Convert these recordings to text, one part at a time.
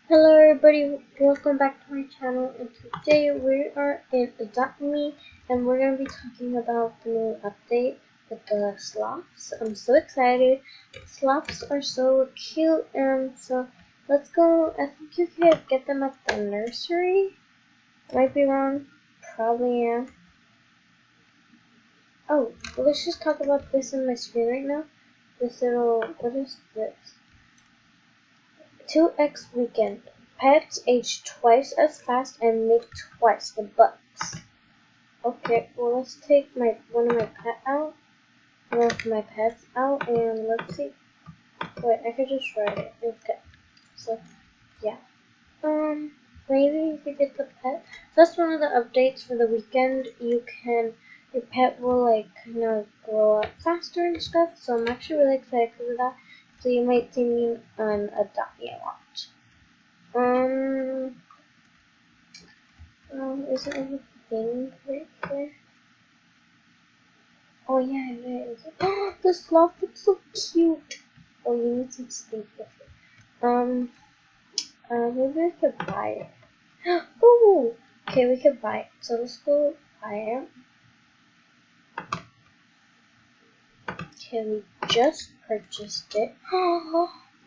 Hello everybody, welcome back to my channel, and today we are in Adopt Me and we're going to be talking about the new update with the sloths. I'm so excited. Sloths are so cute, and so let's go. I think you could get them at the nursery. Might be wrong, probably am. Oh, let's just talk about this on my screen right now. This little, what is this? 2x weekend. Pets age twice as fast and make twice the bucks. Okay, well let's take one of my pets out, and let's see. Wait, I could just write it. Okay. So yeah. Maybe you could get the pet. That's one of the updates for the weekend. Your pet will grow up faster and stuff. So I'm actually really excited for that. So you might see me on Adopt Me a lot. Is there anything right here? Oh yeah, there is. Oh, the sloth looks so cute. Oh, you need some sleep with it. Maybe I could buy it. Oh, okay, we could buy it. So let's go buy it. Okay, we just purchased it.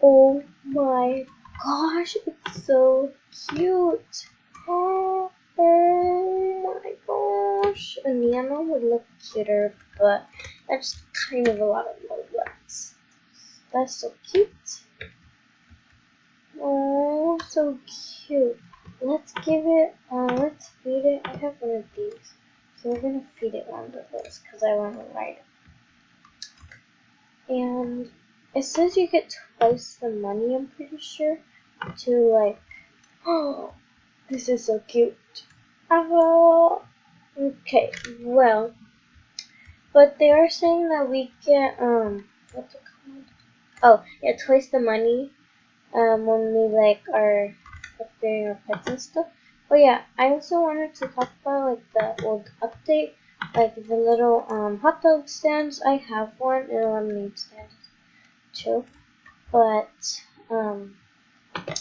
Oh my gosh, it's so cute. Oh my gosh. A Nano would look cuter, but that's kind of a lot of Robux. That's so cute. Oh, so cute. Let's feed it. I have one of these. So we're gonna feed it one of those because I want to ride it. And it says you get twice the money, I'm pretty sure, to oh, this is so cute. Oh, okay, well, but they are saying that we get, what's it called? Oh, yeah, twice the money, when we, are upgrading our pets and stuff. But yeah, I also wanted to talk about, the old update, the little, hot dog stands. I have one, and a lemonade stand, too. But,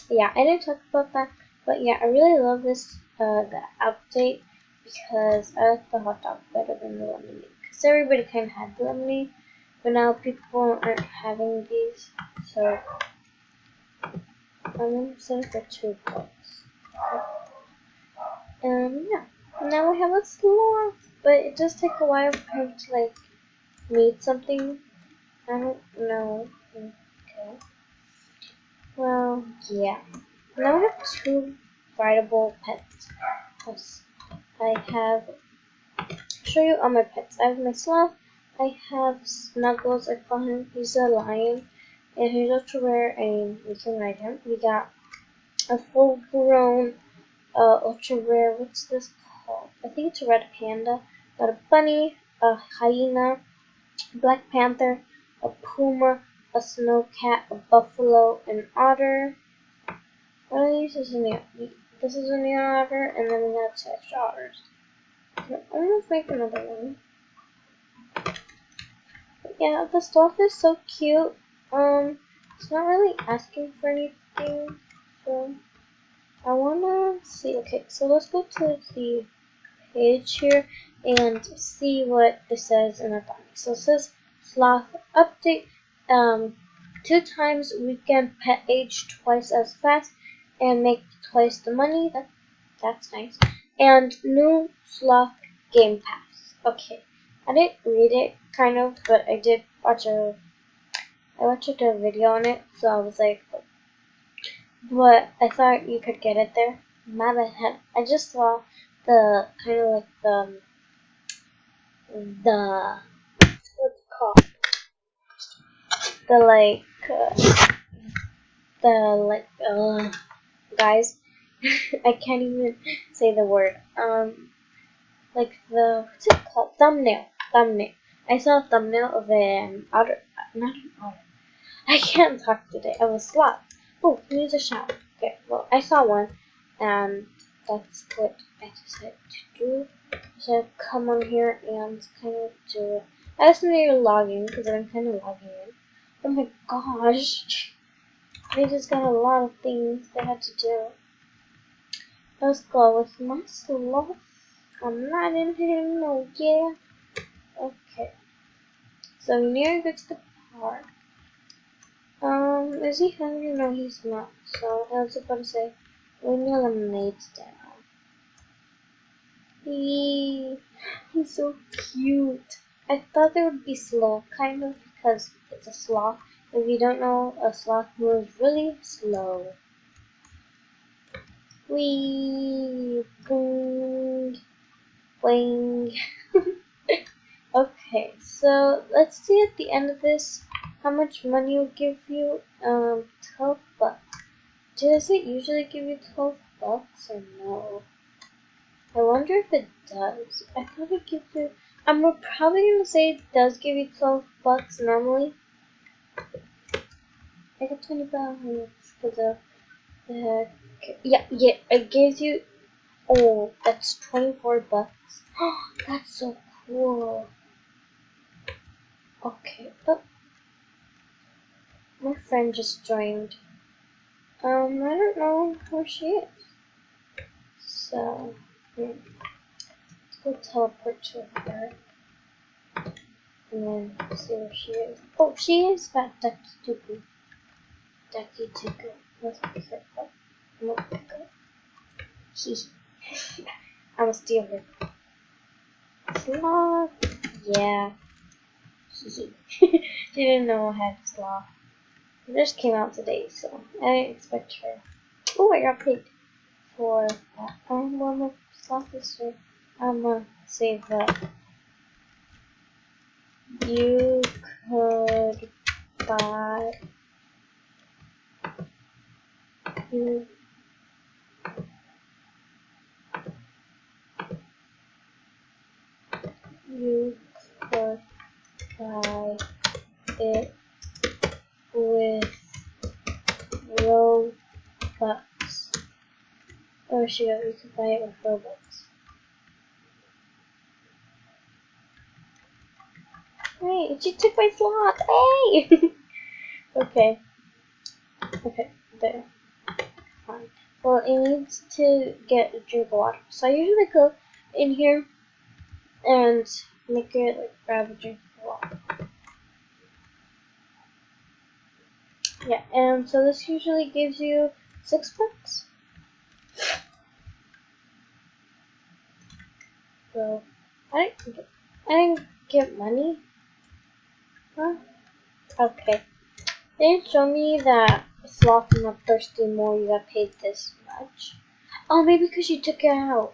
yeah, I didn't talk about that. But yeah, I really love the update, because I like the hot dog better than the lemonade. Because everybody kind of had the lemonade, but now people aren't having these, so I'm going to set it for 2 bucks. Yeah, now we have a sloth, but it does take a while for him to, meet something. I don't know. Okay. Well, yeah. Now I have 2 rideable pets. I have show you all my pets. I have my sloth. I have Snuggles. I call him. He's a lion, and he's ultra rare, and we can ride him. We got a full-grown, ultra rare. What's this called? I think it's a red panda. Got a bunny, a hyena, a black panther, a puma, a snowcat, a buffalo, an otter. One of these is this is a neon otter, and then we got 2 extra otters. I'm gonna make another one. Yeah, the sloth is so cute. It's not really asking for anything, so I wanna see. Okay, so let's go to the page here and see what it says in the comic. So it says sloth update. 2 times weekend pet age twice as fast and make twice the money. That's nice. And new sloth game pass. Okay. I didn't read it, kind of, but I did watch I watched a video on it, so I was like, but I thought you could get it there. My bad. I just saw the kind of the what's it called, the guys. I can't even say the word. What's it called? Thumbnail. I saw a thumbnail of an otter, not an otter. I can't talk today. I was sloth. Oh, he needs a shower. Okay, well, I saw one, and that's what I decided to do. So come on here and kind of do it. I just need to log in because I'm kind of logging in. Oh my gosh. They just got a lot of things they had to do. Let's go with my sloth. I'm not in here, no, yeah. Okay. So we need to go to the park. Is he hungry? No, he's not. So I was about to say, when your lemonade's down. He's so cute. I thought they would be slow, kind of, because it's a sloth. If you don't know, a sloth moves really slow. Wee, boing, boing. Okay, so let's see at the end of this how much money will give you. 12 bucks. Does it usually give you 12 bucks or no? I wonder if it does. I thought it gives you. I'm probably gonna say it does give you 12 bucks normally. I got 20 bucks for the yeah, it gives you. Oh, that's 24 bucks. That's so cool. Okay, oh, my friend just joined. I don't know where she is. So, let's go teleport to her. And then see where she is. Oh, she is Fat Ducky Tuku. Ducky Tuku. Let's pick her up. I'm gonna pick her up. I'm gonna steal her. Sloth. Yeah. She didn't know I had sloth. It just came out today, so I didn't expect her. Oh, I got paid for that. I'm gonna sloth this way. I'm gonna save that. You could buy. You could buy it with Robux. Oh shit, we could buy it with Robux. Hey, she took my slot! Hey! Okay. Okay, there. Fine. Well, it needs to get a drink of water. So I usually go in here and make it like grab a drink of water. Yeah, and so this usually gives you 6 bucks. So I didn't get money. Huh? Okay. They didn't show me that sloth and not thirsty more you got paid this much. Oh, maybe because you took it out.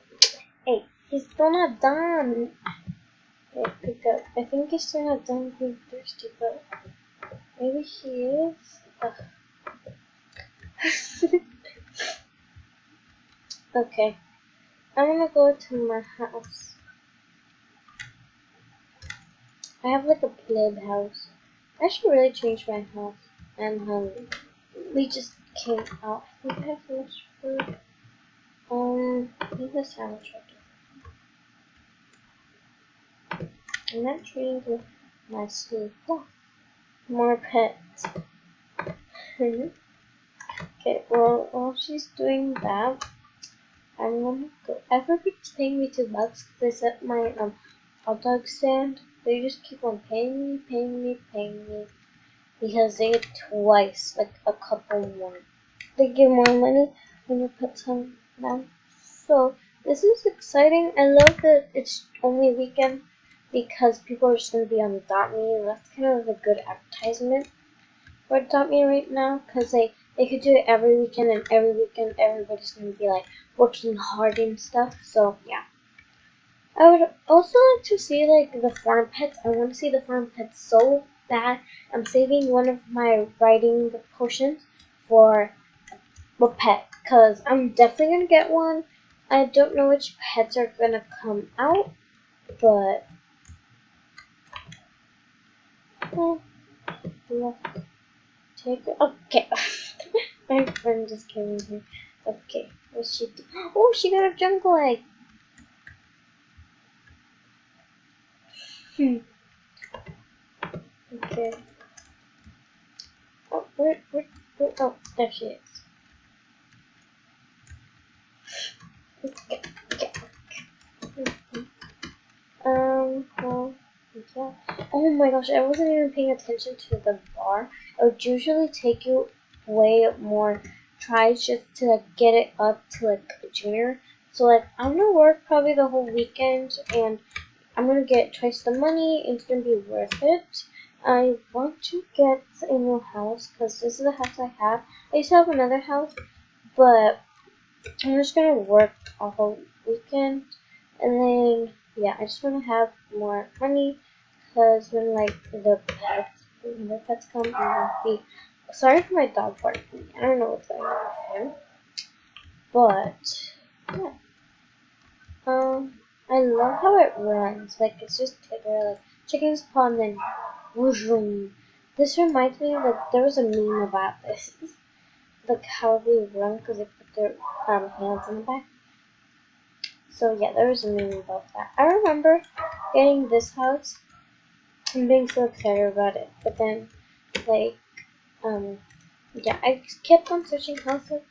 Hey, he's still not done. Wait, pick up. I think he's still not done being thirsty, but maybe he is. Okay, I'm gonna go to my house. I have like a pleb house. I should really change my house. I'm hungry. We just came out. We have so much food. Leave a sandwich right there. I'm not treating you nicely. Oh, more pets. Okay, well, while she's doing that, I'm gonna go. Everybody's paying me $2 because I set my hot dog stand. They just keep on paying me. Because they get twice, like a couple more. They give more money when you put some down. So this is exciting. I love that it's only weekend because people are just gonna be on Adopt Me. That's kind of a good advertisement for Adopt Me right now because they could do it every weekend and every weekend everybody's gonna be like working hard and stuff. So yeah. I would also like to see like the farm pets. I want to see the farm pets so bad. I'm saving one of my writing potions for a pet because I'm definitely gonna get one. I don't know which pets are gonna come out, but take it. Okay, my friend just came in here. Okay, what's she do? Oh, she got a jungle egg. Okay. Oh, where? Oh, there she is. Okay, okay. Well, yeah. Oh my gosh, I wasn't even paying attention to the bar. It would usually take you way more tries just to like get it up to like a junior. So like I'm gonna work probably the whole weekend and I'm gonna get twice the money. It's gonna be worth it. I want to get a new house because this is the house I have. I used to have another house, but I'm just gonna work a whole weekend, and then yeah, I just want to have more money because when like when the pets come, I'm gonna be sorry for my dog barking. I don't know what's going on with him, but yeah. I love how it runs. Like it's just like chickens spawn then whoosh. This reminds me of like there was a meme about this, like how they run because they put their hands in the back. So yeah, there was a meme about that. I remember getting this house and being so excited about it, but then like yeah, I kept on searching houses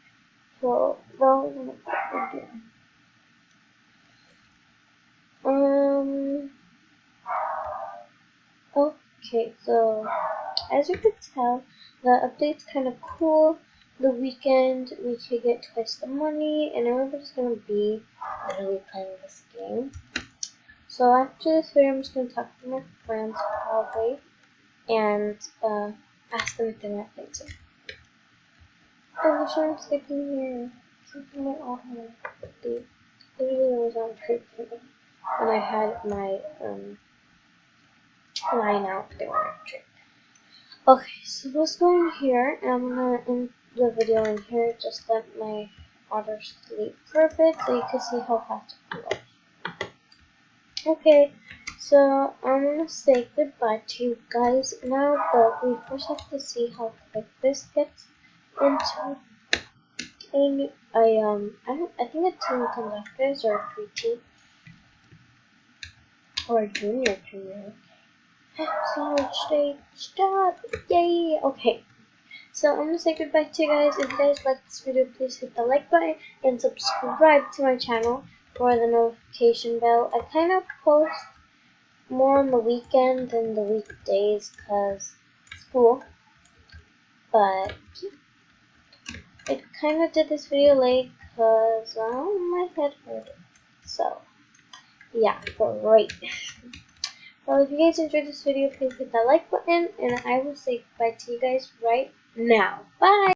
for well okay, so as you could tell, the update's kind of cool. The weekend we could get twice the money, and everybody's gonna be literally playing this game. So after this video, I'm just gonna talk to my friends probably and ask them if they want to play too. Oh, wish I'm sleeping here. Sleeping my all home. Dude, literally I was on treatment when I had my line out. They were on treatment. Okay, so let's go in here, and I'm gonna end the video in here. Just let my otter sleep for a bit, so you can see how fast it goes. Okay, so I'm gonna say goodbye to you guys now, but we first have to see how quick this gets into a I think a teen conductors or a preteen or a junior junior. Solid state stop! Yay! Okay. So I'm gonna say goodbye to you guys. If you guys like this video, please hit the like button and subscribe to my channel for the notification bell. I kind of post more on the weekend than the weekdays because school, but I kind of did this video late because my head hurt. So yeah, great. Well, if you guys enjoyed this video, please hit that like button, and I will say goodbye to you guys right now. Bye!